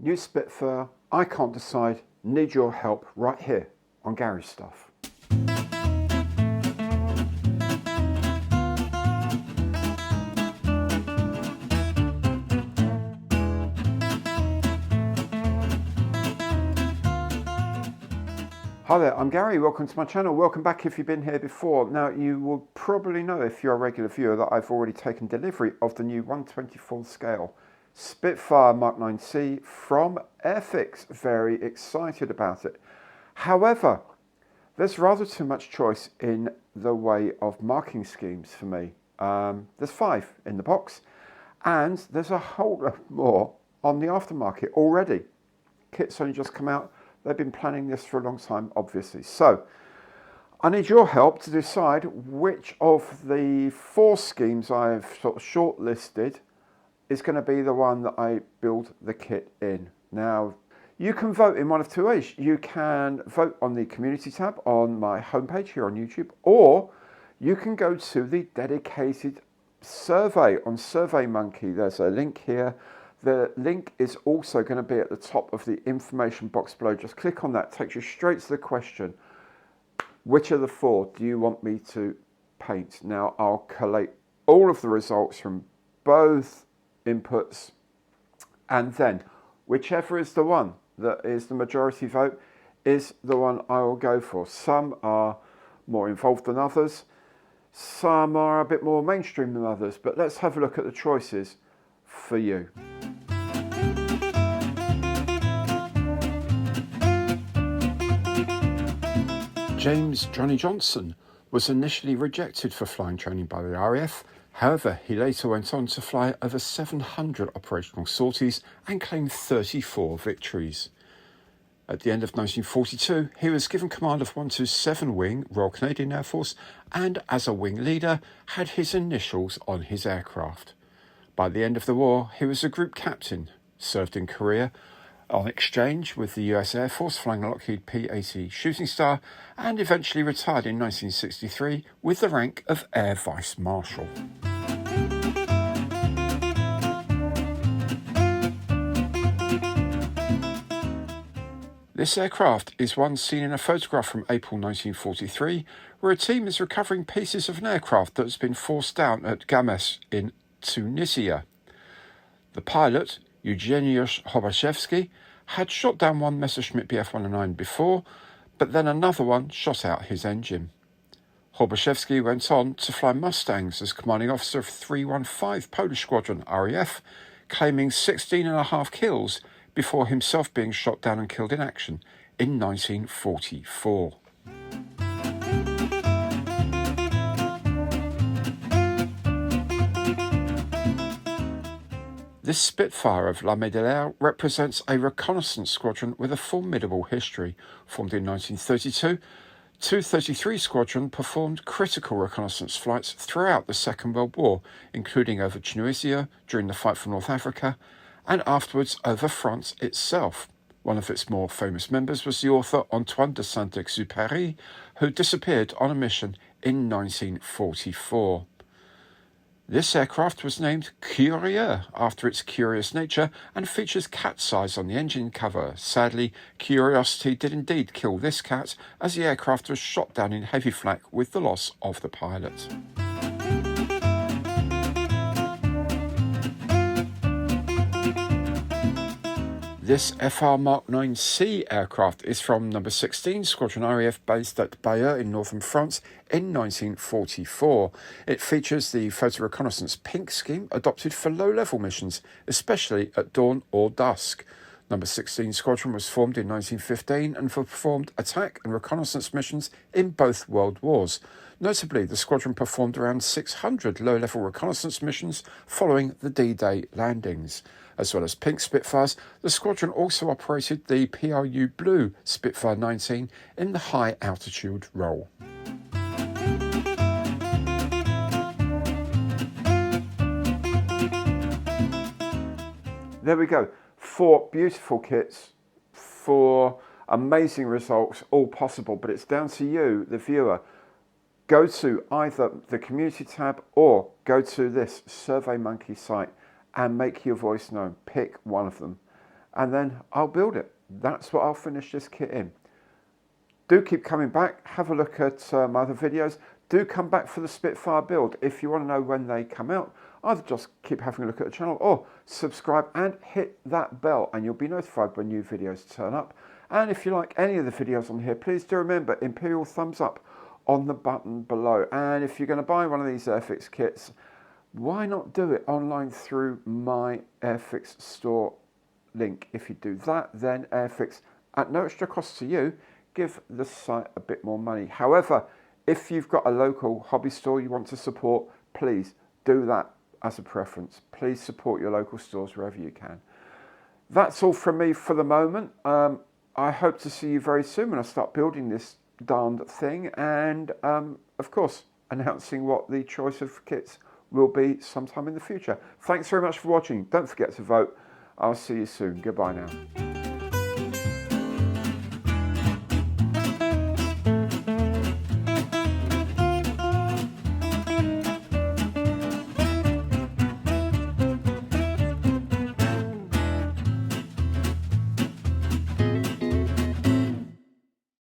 New Spitfire, I can't decide, need your help right here on Garage Stuff. Hi there, I'm Gary, welcome to my channel. Welcome back if you've been here before. Now you will probably know if you're a regular viewer that I've already taken delivery of the new 1/24 scale Spitfire mk.xi from AIRIFX. Very excited about it. However, there's rather too much choice in the way of marking schemes for me. There's 5 in the box and there's a whole lot more on the aftermarket already. Kit's only just come out. They've been planning this for a long time, obviously. So I need your help to decide which of the 4 schemes I've sort of shortlisted is going to be the one that I build the kit in. Now, you can vote in one of 2 ways. You can vote on the community tab on my homepage here on YouTube, or you can go to the dedicated survey on SurveyMonkey. There's a link here. The link is also going to be at the top of the information box below. Just click on that, takes you straight to the question. Which of the 4 do you want me to paint? Now I'll collate all of the results from both inputs, and then whichever is the one that is the majority vote is the one I will go for. Some are more involved than others. Some are a bit more mainstream than others, but let's have a look at the choices for you. James Johnny Johnson was initially rejected for flying training by the RAF. However, he later went on to fly over 700 operational sorties and claimed 34 victories. At the end of 1942, he was given command of 127 Wing, Royal Canadian Air Force, and as a wing leader, had his initials on his aircraft. By the end of the war, he was a group captain, served in Korea, on exchange with the US Air Force flying a Lockheed P-80 Shooting Star, and eventually retired in 1963 with the rank of Air Vice Marshal. This aircraft is one seen in a photograph from April 1943, where a team is recovering pieces of an aircraft that has been forced down at Games in Tunisia. The pilot, Eugeniusz Hobaszewski, had shot down one Messerschmitt Bf-109 before, but then another one shot out his engine. Hobaszewski went on to fly Mustangs as commanding officer of 315 Polish Squadron RAF, claiming 16.5 kills before himself being shot down and killed in action in 1944. This Spitfire of L'Armée de l'Air represents a reconnaissance squadron with a formidable history. Formed in 1932, 233 Squadron performed critical reconnaissance flights throughout the Second World War, including over Tunisia during the fight for North Africa, and afterwards over France itself. One of its more famous members was the author Antoine de Saint-Exupéry, who disappeared on a mission in 1944. This aircraft was named Curia after its curious nature and features cat's eyes on the engine cover. Sadly, curiosity did indeed kill this cat, as the aircraft was shot down in heavy flak with the loss of the pilot. This FR Mk.xi aircraft is from No. 16 Squadron RAF based at Bayeux in northern France in 1944. It features the photo reconnaissance pink scheme adopted for low-level missions, especially at dawn or dusk. No. 16 Squadron was formed in 1915 and performed attack and reconnaissance missions in both World Wars. Notably, the squadron performed around 600 low-level reconnaissance missions following the D-Day landings. As well as pink Spitfires, the squadron also operated the PRU blue Spitfire 19 in the high altitude role. There we go. 4 beautiful kits, 4 amazing results, all possible, but it's down to you, the viewer. Go to either the community tab or go to this SurveyMonkey site and make your voice known. Pick one of them and then I'll build it. That's what I'll finish this kit in. Do keep coming back, have a look at my other videos. Do come back for the Spitfire build if you want to know when they come out. Either just keep having a look at the channel or subscribe and hit that bell and you'll be notified when new videos turn up. And if you like any of the videos on here, please do remember Imperial thumbs up on the button below. And if you're going to buy one of these AIRIFX kits, why not do it online through my AIRIFX store link? If you do that, then AIRIFX, at no extra cost to you, give the site a bit more money. However, if you've got a local hobby store you want to support, please do that as a preference. Please support your local stores wherever you can. That's all from me for the moment. I hope to see you very soon when I start building this darned thing, and of course announcing what the choice of kits will be sometime in the future. Thanks very much for watching. Don't forget to vote. I'll see you soon. Goodbye now.